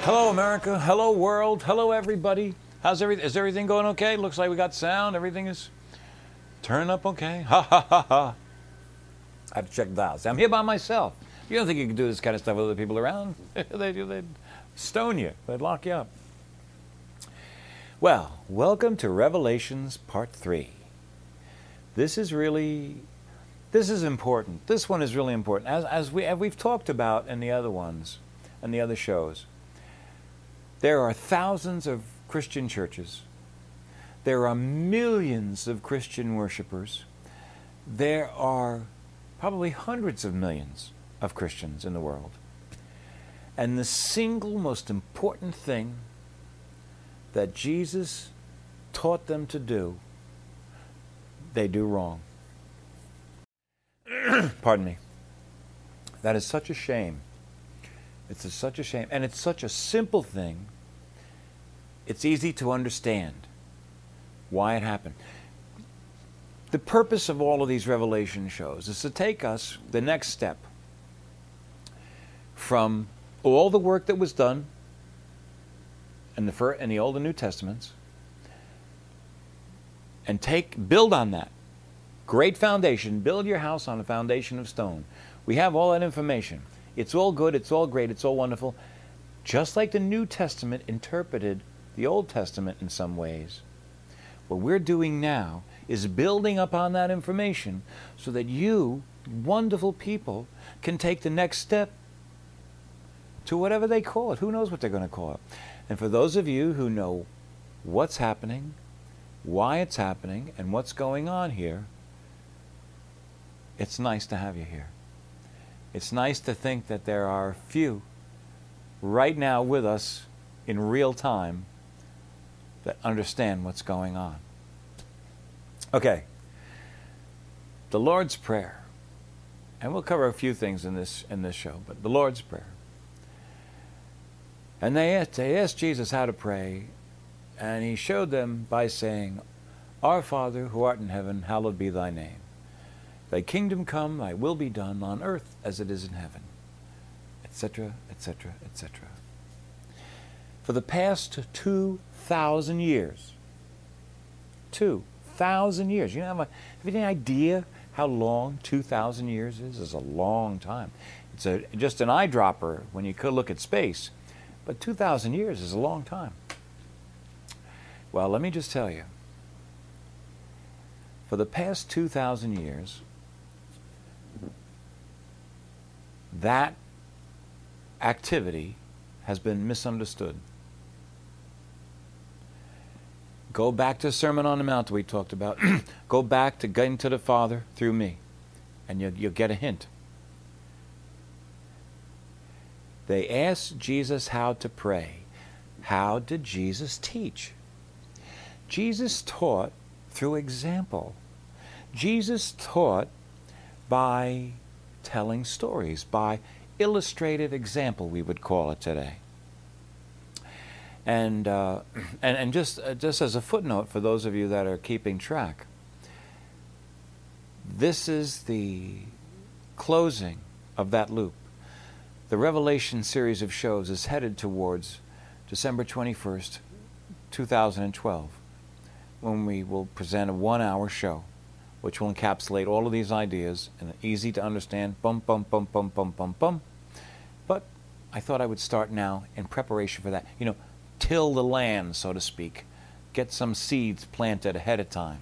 Hello, America. Hello, world. Hello, everybody. How's everything? Is everything going okay? Looks like we got sound. Everything is turning up okay. Ha, ha, ha, ha. I have to check the dials. I'm here by myself. You don't think you can do this kind of stuff with other people around? They'd stone you. They'd lock you up. Well, welcome to Revelations Part 3. This is important. This one is really important. As we've talked about in the other ones, and the other shows, there are thousands of Christian churches. There are millions of Christian worshipers. There are probably hundreds of millions of Christians in the world. And the single most important thing that Jesus taught them to do, they do wrong. Pardon me. That is such a shame. It's such a shame. And it's such a simple thing. It's easy to understand why it happened. The purpose of all of these Revelation shows is to take us the next step from all the work that was done in the Old and New Testaments and build on that. Great foundation. Build your house on a foundation of stone. We have all that information. It's all good, it's all great, it's all wonderful. Just like the New Testament interpreted the Old Testament in some ways. What we're doing now is building upon that information so that you, wonderful people, can take the next step to whatever they call it. Who knows what they're going to call it? And for those of you who know what's happening, why it's happening, and what's going on here, it's nice to have you here. It's nice to think that there are a few right now with us in real time that understand what's going on. Okay. The Lord's Prayer. And we'll cover a few things in this show, but the Lord's Prayer. And they asked Jesus how to pray, and he showed them by saying, Our Father, who art in heaven, hallowed be thy name. Thy kingdom come, thy will be done on earth as it is in heaven, etc., etc., etc. For the past 2,000 years, 2,000 years, have any idea how long 2,000 years is? It's a long time. It's just an eyedropper when you could look at space, but 2,000 years is a long time. Well, let me just tell you, for the past 2,000 years, that activity has been misunderstood. Go back to the Sermon on the Mount we talked about. Go back to getting to the Father through me, and you'll get a hint. They asked Jesus how to pray. How did Jesus teach? Jesus taught through example. Jesus taught by telling stories, by illustrative example, we would call it today. And just as a footnote for those of you that are keeping track, this is the closing of that loop. The Revelation series of shows is headed towards December 21st, 2012, when we will present a 1-hour show, which will encapsulate all of these ideas in an easy to understand, bum, bum, bum, bum, bum, bum, bum. But I thought I would start now in preparation for that. Till the land, so to speak. Get some seeds planted ahead of time.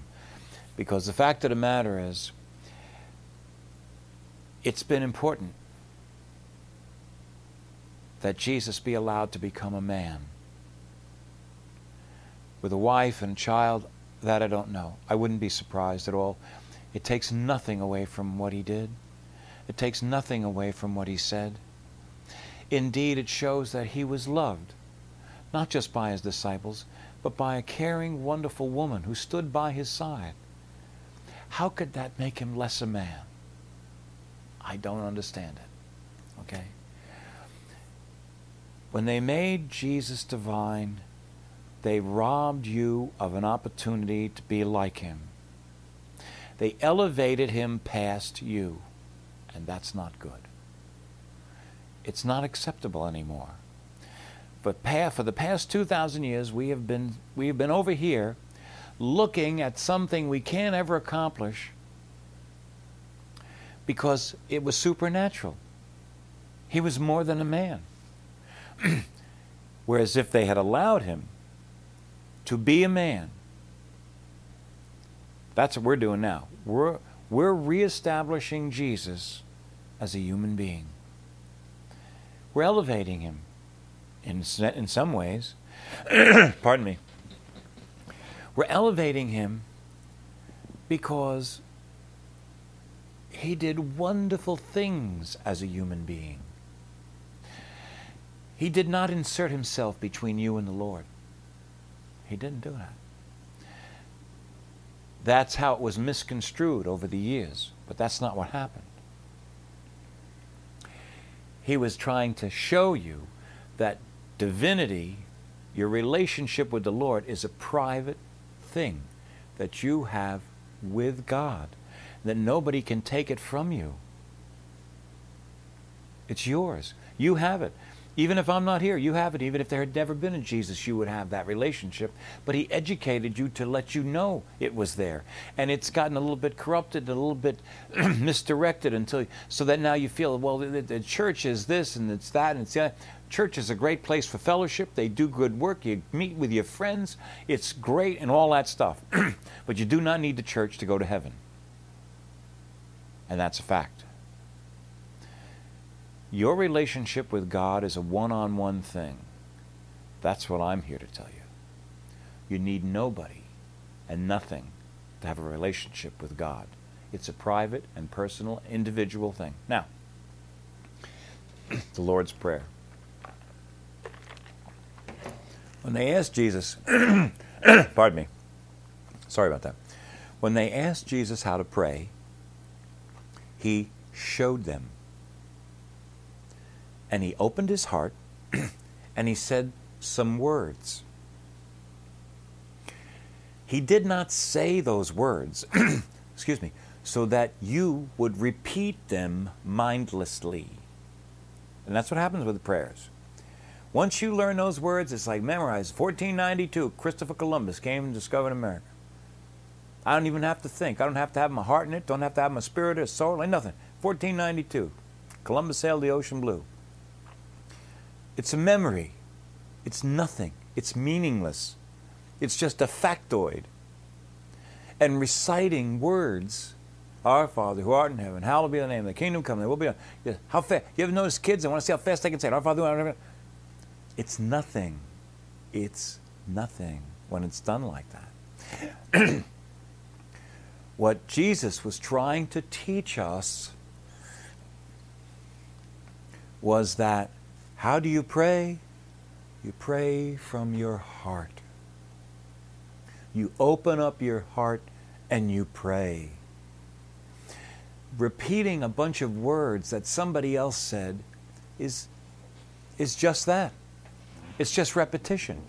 Because the fact of the matter is, it's been important that Jesus be allowed to become a man. With a wife and a child, that I don't know. I wouldn't be surprised at all. It takes nothing away from what he did. It takes nothing away from what he said. Indeed, it shows that he was loved, not just by his disciples, but by a caring, wonderful woman who stood by his side. How could that make him less a man? I don't understand it. Okay? When they made Jesus divine, they robbed you of an opportunity to be like him. They elevated him past you, and that's not good. It's not acceptable anymore. For the past 2,000 years, we have been over here looking at something we can't ever accomplish because it was supernatural. He was more than a man. Whereas if they had allowed him to be a man, that's what we're doing now. We're reestablishing Jesus as a human being. We're elevating him in some ways. Pardon me. We're elevating him because he did wonderful things as a human being. He did not insert himself between you and the Lord. He didn't do that. That's how it was misconstrued over the years, but that's not what happened. He was trying to show you that divinity, your relationship with the Lord, is a private thing that you have with God, that nobody can take it from you. It's yours. You have it. Even if I'm not here, you have it. Even if there had never been a Jesus, you would have that relationship. But he educated you to let you know it was there. And it's gotten a little bit corrupted, a little bit misdirected so that now you feel, well, the church is this and it's that and it's that. Church is a great place for fellowship. They do good work. You meet with your friends. It's great and all that stuff. But you do not need the church to go to heaven. And that's a fact. Your relationship with God is a one-on-one thing. That's what I'm here to tell you. You need nobody and nothing to have a relationship with God. It's a private and personal, individual thing. Now, the Lord's Prayer. When they asked Jesus, pardon me, sorry about that. When they asked Jesus how to pray, he showed them. And he opened his heart and he said some words. He did not say those words, excuse me, so that you would repeat them mindlessly. And that's what happens with the prayers. Once you learn those words, it's like memorize. 1492, Christopher Columbus came and discovered America. I don't even have to think. I don't have to have my heart in it. Don't have to have my spirit or soul, like nothing. 1492, Columbus sailed the ocean blue. It's a memory. It's nothing. It's meaningless. It's just a factoid. And reciting words, Our Father who art in heaven, hallowed be thy name, thy kingdom come, thy will be done. How fast? You ever notice kids? I want to see how fast they can say it. Our Father who art in heaven. It's nothing. It's nothing when it's done like that. What Jesus was trying to teach us was that how do you pray? You pray from your heart. You open up your heart and you pray. Repeating a bunch of words that somebody else said is just that. It's just repetition.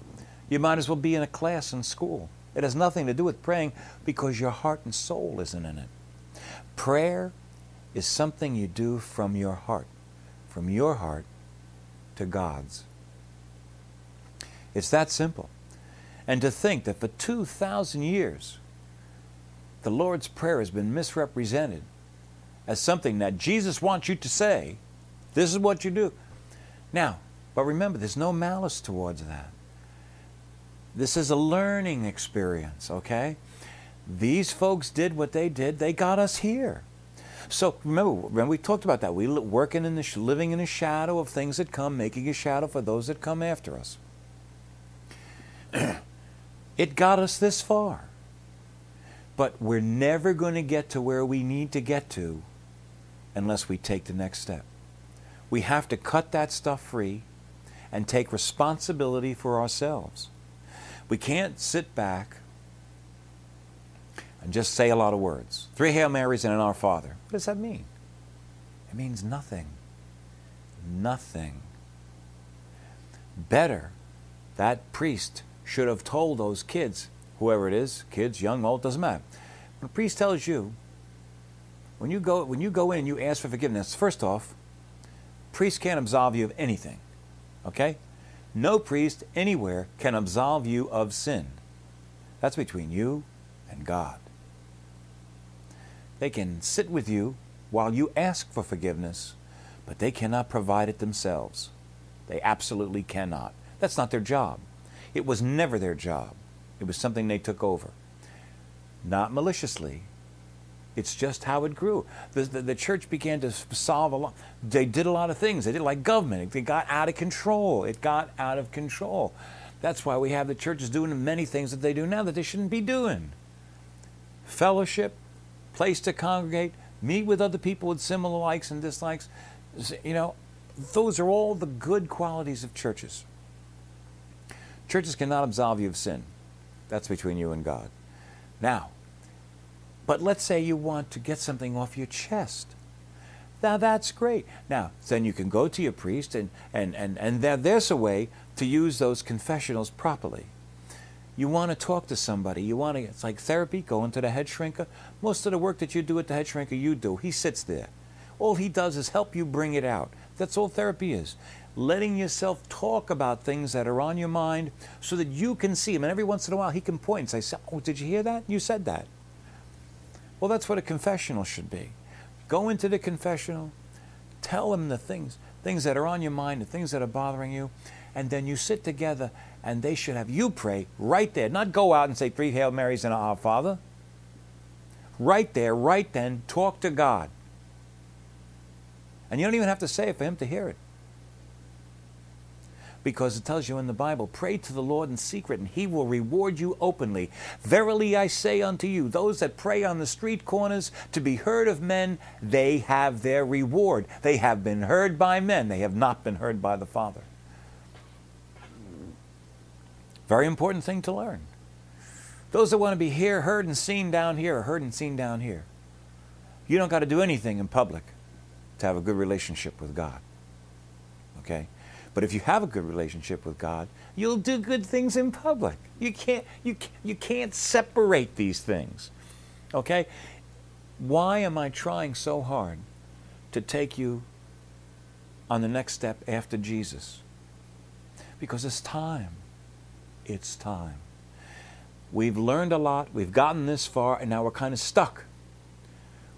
You might as well be in a class in school. It has nothing to do with praying because your heart and soul isn't in it. Prayer is something you do from your heart to God's. It's that simple. And to think that for 2,000 years, the Lord's Prayer has been misrepresented as something that Jesus wants you to say, this is what you do. Now, but remember, there's no malice towards that. This is a learning experience, okay? These folks did what they did. They got us here. So remember when we talked about that, we living in the shadow of things that come, making a shadow for those that come after us. It got us this far. But we're never going to get to where we need to get to unless we take the next step. We have to cut that stuff free and take responsibility for ourselves. We can't sit back and just say a lot of words. 3 Hail Marys and an Our Father. What does that mean? It means nothing. Nothing. Better, that priest should have told those kids, whoever it is, kids, young, old, doesn't matter. When a priest tells you, when you go in and you ask for forgiveness, first off, priest can't absolve you of anything. Okay? No priest anywhere can absolve you of sin. That's between you and God. They can sit with you while you ask for forgiveness, but they cannot provide it themselves. They absolutely cannot. That's not their job. It was never their job. It was something they took over. Not maliciously. It's just how it grew. The church began to solve a lot. They did a lot of things. They did like government. They got out of control. It got out of control. That's why we have the churches doing many things that they do now that they shouldn't be doing. Fellowship, place to congregate, meet with other people with similar likes and dislikes. You know, those are all the good qualities of churches. Churches cannot absolve you of sin. That's between you and God. Now, but let's say you want to get something off your chest. Now that's great. Now, then you can go to your priest and there's a way to use those confessionals properly. You want to talk to somebody. It's like therapy, go into the head shrinker. Most of the work that you do at the head shrinker, you do. He sits there. All he does is help you bring it out. That's all therapy is. Letting yourself talk about things that are on your mind so that you can see them. And every once in a while he can point and say, oh, did you hear that? You said that. Well, that's what a confessional should be. Go into the confessional, tell him the things that are on your mind, the things that are bothering you, and then you sit together and they should have you pray right there. Not go out and say 3 Hail Marys and Our Father. Right there, right then, talk to God. And you don't even have to say it for him to hear it. Because it tells you in the Bible, pray to the Lord in secret, and he will reward you openly. Verily I say unto you, those that pray on the street corners to be heard of men, they have their reward. They have been heard by men. They have not been heard by the Father. Very important thing to learn. Those that want to be heard and seen down here are heard and seen down here. You don't got to do anything in public to have a good relationship with God. Okay? But if you have a good relationship with God, you'll do good things in public. You can't separate these things. Okay? Why am I trying so hard to take you on the next step after Jesus? Because it's time. It's time. We've learned a lot. We've gotten this far, and now we're kind of stuck.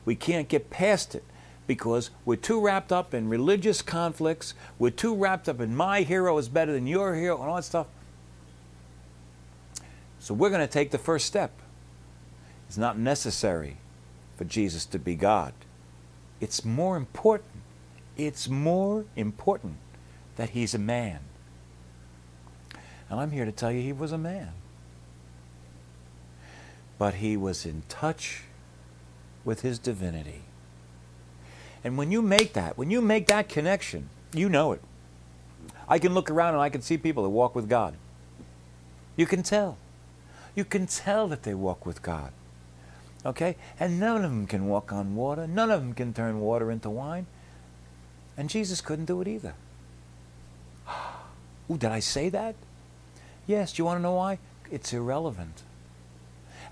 We can't get past it. Because we're too wrapped up in religious conflicts. We're too wrapped up in my hero is better than your hero and all that stuff. So we're going to take the first step. It's not necessary for Jesus to be God. It's more important. It's more important that he's a man. And I'm here to tell you he was a man. But he was in touch with his divinity. And when you make that connection, you know it. I can look around and I can see people that walk with God. You can tell. You can tell that they walk with God. Okay? And none of them can walk on water. None of them can turn water into wine. And Jesus couldn't do it either. Ooh, did I say that? Yes. Do you want to know why? It's irrelevant.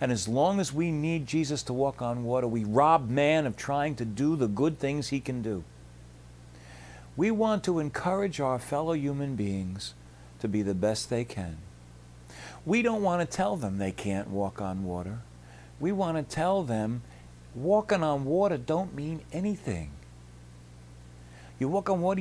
And as long as we need Jesus to walk on water, we rob man of trying to do the good things he can do. We want to encourage our fellow human beings to be the best they can. We don't want to tell them they can't walk on water. We want to tell them walking on water don't mean anything. You walk on water,